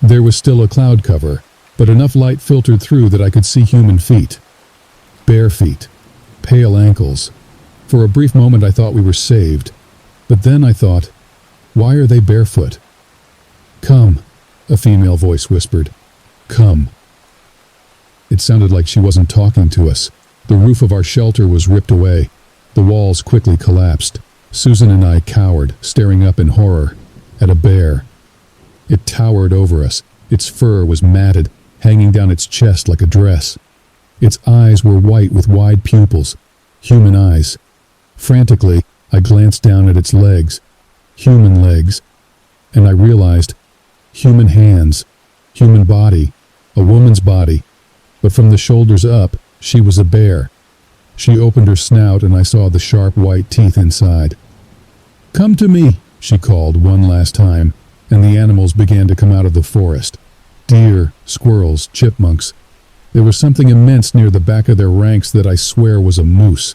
There was still a cloud cover, but enough light filtered through that I could see human feet. Bare feet, pale ankles. For a brief moment I thought we were saved, but then I thought, why are they barefoot? "Come," a female voice whispered. "Come." It sounded like she wasn't talking to us. The roof of our shelter was ripped away. The walls quickly collapsed. Susan and I cowered, staring up in horror, at a bear. It towered over us. Its fur was matted, hanging down its chest like a dress. Its eyes were white with wide pupils. Human eyes. Frantically, I glanced down at its legs. Human legs. And I realized, human hands, human body, a woman's body. But from the shoulders up, she was a bear. She opened her snout and I saw the sharp white teeth inside. "Come to me," she called one last time, and the animals began to come out of the forest. Deer, squirrels, chipmunks. There was something immense near the back of their ranks that I swear was a moose.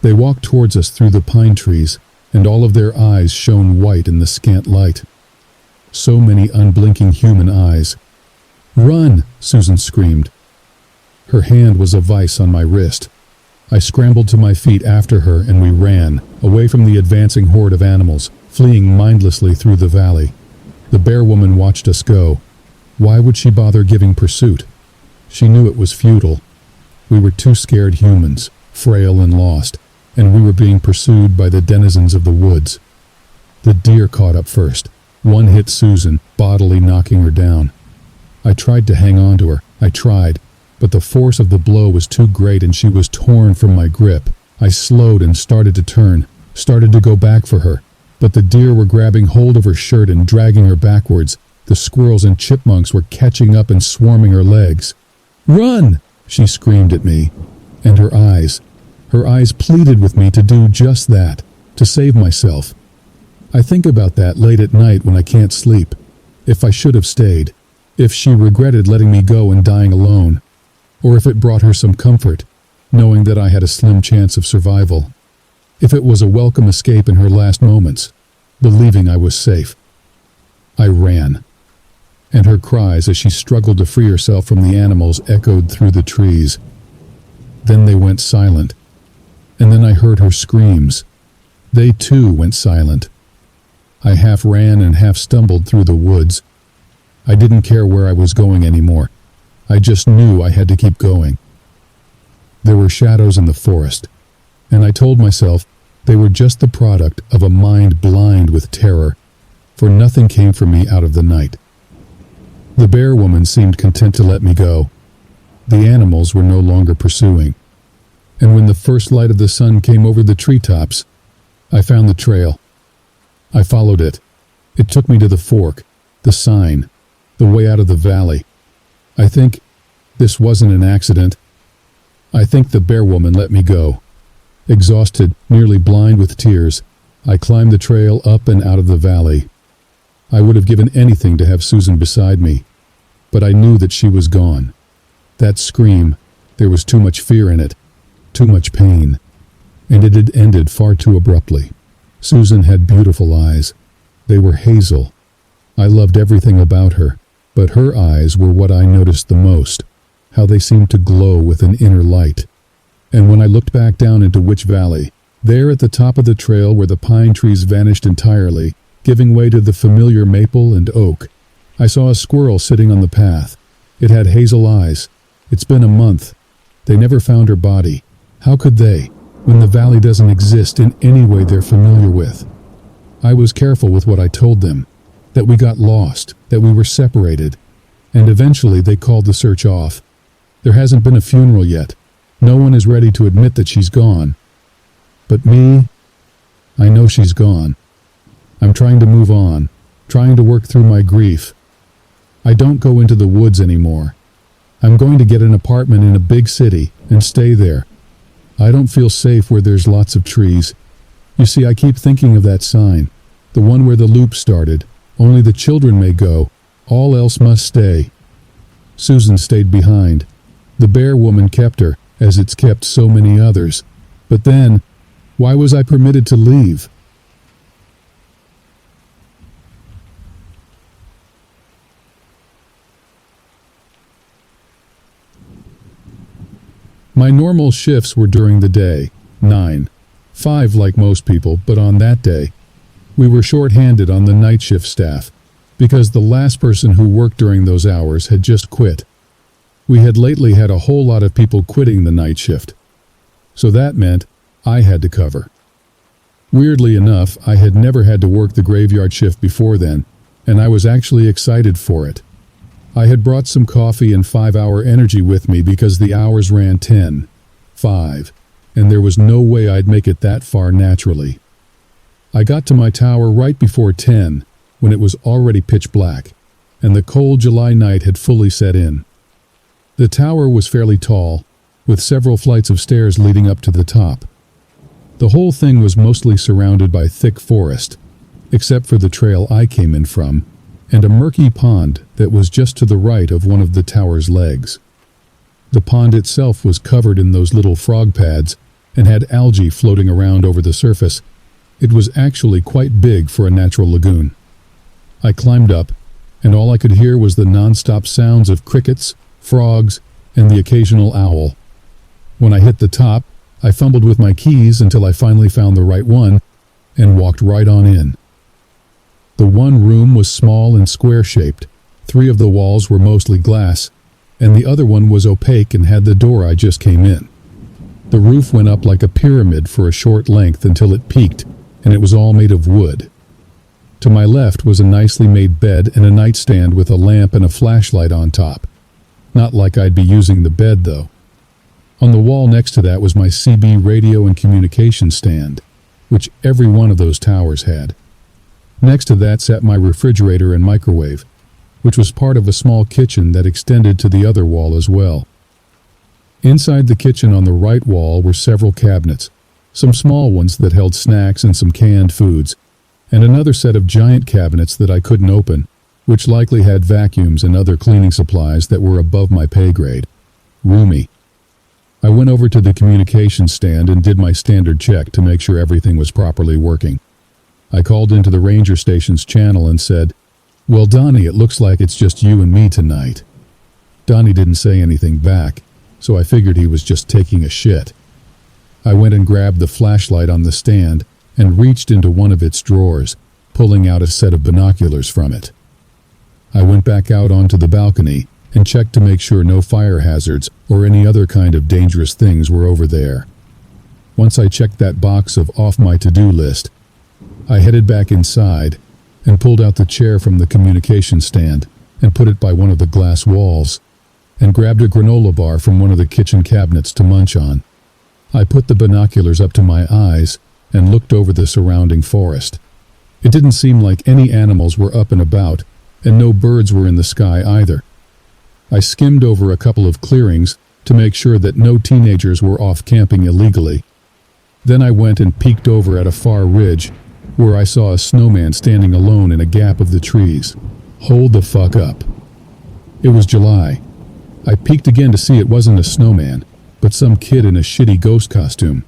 They walked towards us through the pine trees, and all of their eyes shone white in the scant light. So many unblinking human eyes. "Run!" Susan screamed. Her hand was a vice on my wrist. I scrambled to my feet after her and we ran, away from the advancing horde of animals, fleeing mindlessly through the valley. The bear woman watched us go. Why would she bother giving pursuit? She knew it was futile. We were two scared humans, frail and lost, and we were being pursued by the denizens of the woods. The deer caught up first. One hit Susan, bodily knocking her down. I tried to hang on to her. I tried. But the force of the blow was too great and she was torn from my grip. I slowed and started to turn, started to go back for her. But the deer were grabbing hold of her shirt and dragging her backwards. The squirrels and chipmunks were catching up and swarming her legs. "Run!" she screamed at me. And her eyes pleaded with me to do just that, to save myself. I think about that late at night when I can't sleep. If I should have stayed. If she regretted letting me go and dying alone. Or if it brought her some comfort, knowing that I had a slim chance of survival. If it was a welcome escape in her last moments, believing I was safe. I ran. And her cries as she struggled to free herself from the animals echoed through the trees. Then they went silent. And then I heard her screams. They too went silent. I half ran and half stumbled through the woods. I didn't care where I was going anymore. I just knew I had to keep going. There were shadows in the forest, and I told myself they were just the product of a mind blind with terror, for nothing came for me out of the night. The bear woman seemed content to let me go. The animals were no longer pursuing. And when the first light of the sun came over the treetops, I found the trail. I followed it. It took me to the fork, the sign, the way out of the valley. I think this wasn't an accident. I think the bear woman let me go. Exhausted, nearly blind with tears, I climbed the trail up and out of the valley. I would have given anything to have Susan beside me, but I knew that she was gone. That scream, there was too much fear in it, too much pain, and it had ended far too abruptly. Susan had beautiful eyes. They were hazel. I loved everything about her, but her eyes were what I noticed the most, how they seemed to glow with an inner light. And when I looked back down into Witch Valley, there at the top of the trail where the pine trees vanished entirely, giving way to the familiar maple and oak, I saw a squirrel sitting on the path. It had hazel eyes. It's been a month. They never found her body. How could they, when the valley doesn't exist in any way they're familiar with? I was careful with what I told them, that we got lost, that we were separated, and eventually they called the search off. There hasn't been a funeral yet. No one is ready to admit that she's gone. But me, I know she's gone. I'm trying to move on, trying to work through my grief. I don't go into the woods anymore. I'm going to get an apartment in a big city and stay there. I don't feel safe where there's lots of trees. You see, I keep thinking of that sign, the one where the loop started. Only the children may go, all else must stay. Susan stayed behind. The bear woman kept her, as it's kept so many others. But then, why was I permitted to leave? My normal shifts were during the day, 9. 5 like most people, but on that day, we were short-handed on the night shift staff, because the last person who worked during those hours had just quit. We had lately had a whole lot of people quitting the night shift, so that meant I had to cover. Weirdly enough, I had never had to work the graveyard shift before then, and I was actually excited for it. I had brought some coffee and 5-hour energy with me because the hours ran 10, 5, and there was no way I'd make it that far naturally. I got to my tower right before 10, when it was already pitch black, and the cold July night had fully set in. The tower was fairly tall, with several flights of stairs leading up to the top. The whole thing was mostly surrounded by thick forest, except for the trail I came in from, and a murky pond that was just to the right of one of the tower's legs. The pond itself was covered in those little frog pads and had algae floating around over the surface. It was actually quite big for a natural lagoon. I climbed up, and all I could hear was the non-stop sounds of crickets, frogs, and the occasional owl. When I hit the top, I fumbled with my keys until I finally found the right one and walked right on in. The one room was small and square-shaped. 3 of the walls were mostly glass, and the other one was opaque and had the door I just came in. The roof went up like a pyramid for a short length until it peaked, and it was all made of wood. To my left was a nicely made bed and a nightstand with a lamp and a flashlight on top. Not like I'd be using the bed, though. On the wall next to that was my CB radio and communication stand, which every one of those towers had. Next to that sat my refrigerator and microwave, which was part of a small kitchen that extended to the other wall as well. Inside the kitchen on the right wall were several cabinets, some small ones that held snacks and some canned foods, and another set of giant cabinets that I couldn't open, which likely had vacuums and other cleaning supplies that were above my pay grade. Roomy. I went over to the communication stand and did my standard check to make sure everything was properly working. I called into the ranger station's channel and said, "Well, Donnie, it looks like it's just you and me tonight." Donnie didn't say anything back, so I figured he was just taking a shit. I went and grabbed the flashlight on the stand and reached into one of its drawers, pulling out a set of binoculars from it. I went back out onto the balcony and checked to make sure no fire hazards or any other kind of dangerous things were over there. Once I checked that box of off my to-do list, I headed back inside and pulled out the chair from the communication stand and put it by one of the glass walls, and grabbed a granola bar from one of the kitchen cabinets to munch on. I put the binoculars up to my eyes and looked over the surrounding forest. It didn't seem like any animals were up and about, and no birds were in the sky either. I skimmed over a couple of clearings to make sure that no teenagers were off camping illegally. Then I went and peeked over at a far ridge where I saw a snowman standing alone in a gap of the trees. Hold the fuck up. It was July. I peeked again to see it wasn't a snowman, but some kid in a shitty ghost costume.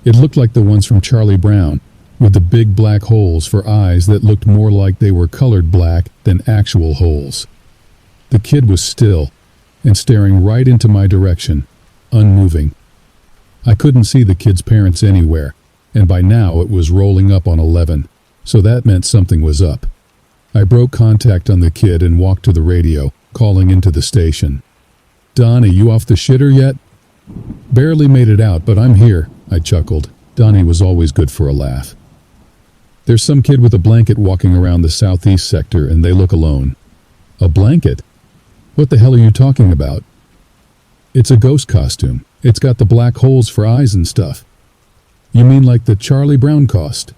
It looked like the ones from Charlie Brown, with the big black holes for eyes that looked more like they were colored black than actual holes. The kid was still, and staring right into my direction, unmoving. I couldn't see the kid's parents anywhere, and by now it was rolling up on 11, so that meant something was up. I broke contact on the kid and walked to the radio, calling into the station. "Donnie, you off the shitter yet?" "Barely made it out, but I'm here," I chuckled. Donnie was always good for a laugh. "There's some kid with a blanket walking around the southeast sector, and they look alone." "A blanket? What the hell are you talking about?" "It's a ghost costume. It's got the black holes for eyes and stuff." "You mean like the Charlie Brown cost?"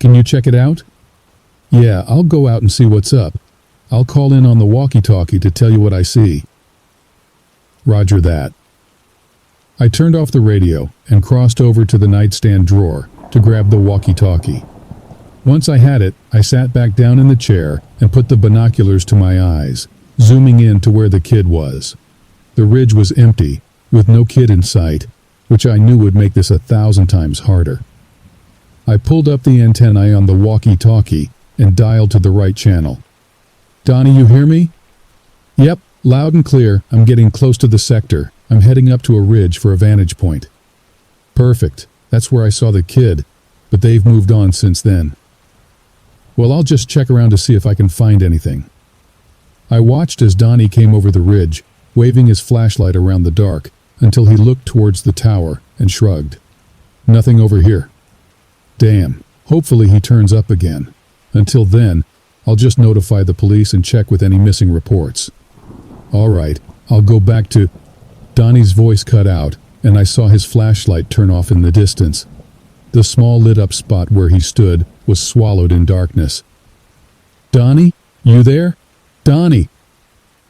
"Can you check it out?" "Yeah, I'll go out and see what's up. I'll call in on the walkie-talkie to tell you what I see." Roger that. I turned off the radio and crossed over to the nightstand drawer to grab the walkie-talkie. Once I had it, I sat back down in the chair and put the binoculars to my eyes, zooming in to where the kid was. The ridge was empty, with no kid in sight, which I knew would make this 1,000 times harder. I pulled up the antennae on the walkie-talkie and dialed to the right channel. "Donnie, you hear me?" "Yep, loud and clear. I'm getting close to the sector. I'm heading up to a ridge for a vantage point." "Perfect. That's where I saw the kid, but they've moved on since then." "Well, I'll just check around to see if I can find anything." I watched as Donnie came over the ridge, waving his flashlight around the dark, until he looked towards the tower and shrugged. "Nothing over here." "Damn. Hopefully he turns up again. Until then, I'll just notify the police and check with any missing reports." "All right, I'll go back to—" Donnie's voice cut out, and I saw his flashlight turn off in the distance. The small lit-up spot where he stood was swallowed in darkness. "Donnie? You there? Donnie!"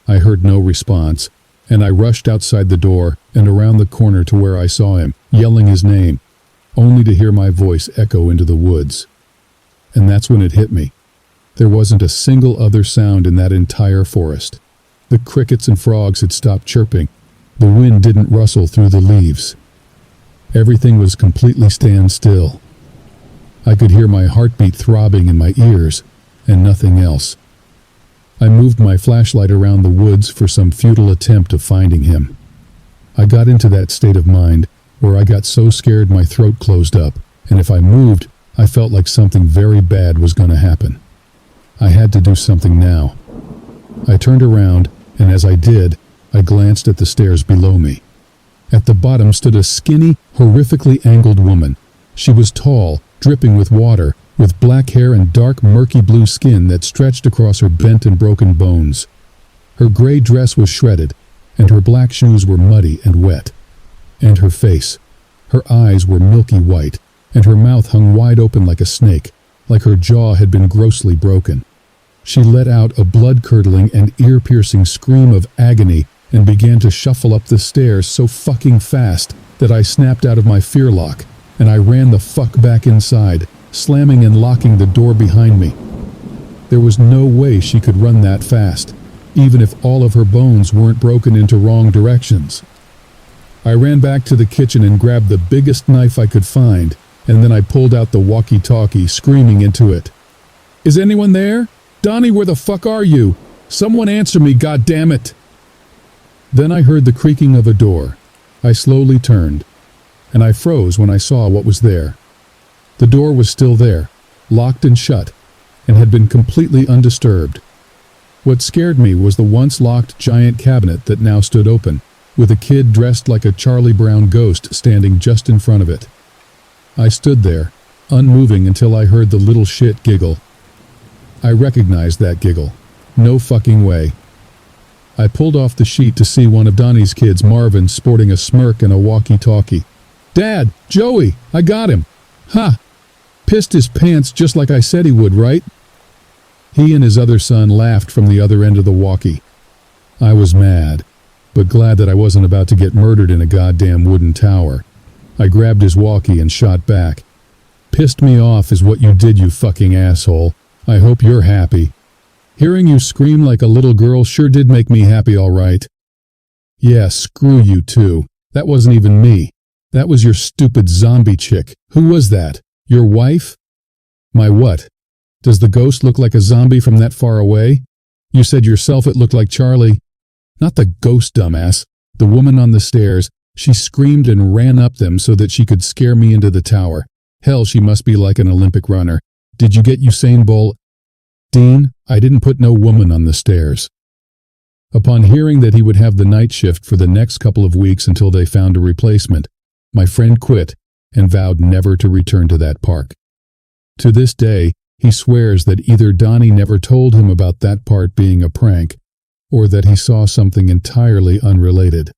I heard no response, and I rushed outside the door and around the corner to where I saw him, yelling his name, only to hear my voice echo into the woods. And that's when it hit me. There wasn't a single other sound in that entire forest. The crickets and frogs had stopped chirping. The wind didn't rustle through the leaves. Everything was completely standstill. I could hear my heartbeat throbbing in my ears, and nothing else. I moved my flashlight around the woods for some futile attempt of finding him. I got into that state of mind where I got so scared my throat closed up, and if I moved, I felt like something very bad was going to happen. I had to do something now. I turned around, and as I did, I glanced at the stairs below me. At the bottom stood a skinny, horrifically angled woman. She was tall, dripping with water, with black hair and dark, murky blue skin that stretched across her bent and broken bones. Her gray dress was shredded, and her black shoes were muddy and wet. And her face. Her eyes were milky white, and her mouth hung wide open like a snake, like her jaw had been grossly broken. She let out a blood-curdling and ear-piercing scream of agony and began to shuffle up the stairs so fucking fast that I snapped out of my fear lock, and I ran the fuck back inside, slamming and locking the door behind me. There was no way she could run that fast, even if all of her bones weren't broken into wrong directions. I ran back to the kitchen and grabbed the biggest knife I could find, and then I pulled out the walkie-talkie, screaming into it. "Is anyone there? Donnie, where the fuck are you? Someone answer me, goddammit!" Then I heard the creaking of a door. I slowly turned, and I froze when I saw what was there. The door was still there, locked and shut, and had been completely undisturbed. What scared me was the once-locked giant cabinet that now stood open, with a kid dressed like a Charlie Brown ghost standing just in front of it. I stood there, unmoving until I heard the little shit giggle. I recognized that giggle. No fucking way. I pulled off the sheet to see one of Donnie's kids, Marvin, sporting a smirk and a walkie-talkie. "Dad! Joey! I got him! Ha! Pissed his pants just like I said he would, right?" He and his other son laughed from the other end of the walkie. I was mad, but glad that I wasn't about to get murdered in a goddamn wooden tower. I grabbed his walkie and shot back. Pissed me off is what you did, you fucking asshole. I hope you're happy. Hearing you scream like a little girl sure did make me happy, all right. Yeah, screw you too. That wasn't even me. That was your stupid zombie chick. Who was that? Your wife? My what? Does the ghost look like a zombie from that far away? You said yourself it looked like Charlie. Not the ghost, dumbass. The woman on the stairs. She screamed and ran up them so that she could scare me into the tower. Hell, she must be like an Olympic runner. Did you get Usain Bolt? Dean, I didn't put no woman on the stairs. Upon hearing that he would have the night shift for the next couple of weeks until they found a replacement, my friend quit and vowed never to return to that park. To this day, he swears that either Donnie never told him about that part being a prank, or that he saw something entirely unrelated.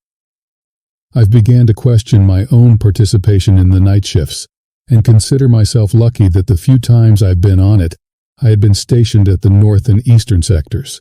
I've began to question my own participation in the night shifts, and consider myself lucky that the few times I've been on it, I had been stationed at the north and eastern sectors.